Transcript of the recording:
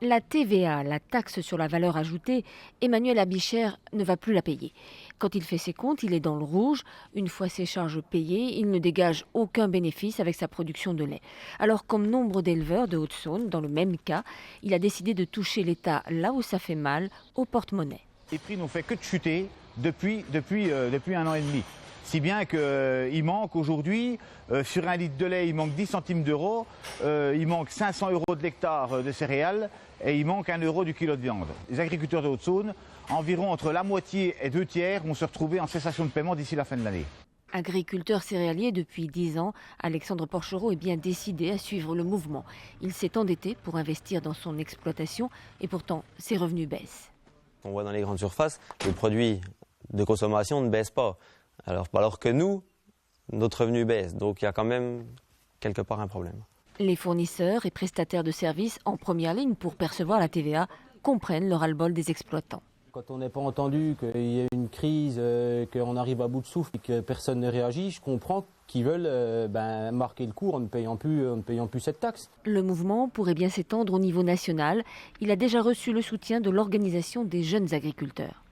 La TVA, la taxe sur la valeur ajoutée, Emmanuel Abichère ne va plus la payer. Quand il fait ses comptes, il est dans le rouge. Une fois ses charges payées, il ne dégage aucun bénéfice avec sa production de lait. Alors, comme nombre d'éleveurs de Haute-Saône, dans le même cas, il a décidé de toucher l'État là où ça fait mal, au porte-monnaie. Les prix n'ont fait que de chuter depuis 1 an et demi. Si bien qu'il manque aujourd'hui, sur un litre de lait, il manque 10 centimes d'euros, il manque 500 euros de l'hectare de céréales et il manque 1 euro du kilo de viande. Les agriculteurs de Haute-Saône, environ entre la moitié et 2 tiers, vont se retrouver en cessation de paiement d'ici la fin de l'année. Agriculteur céréalier depuis 10 ans, Alexandre Porchereau est bien décidé à suivre le mouvement. Il s'est endetté pour investir dans son exploitation et pourtant ses revenus baissent. On voit dans les grandes surfaces, les produits de consommation ne baissent pas. Alors que nous, notre revenu baisse. Donc il y a quand même quelque part un problème. Les fournisseurs et prestataires de services en première ligne pour percevoir la TVA comprennent le ras-le-bol des exploitants. Quand on n'est pas entendu, qu'il y a une crise, qu'on arrive à bout de souffle et que personne ne réagit, je comprends qu'ils veulent marquer le coup en ne payant plus cette taxe. Le mouvement pourrait bien s'étendre au niveau national. Il a déjà reçu le soutien de l'Organisation des jeunes agriculteurs.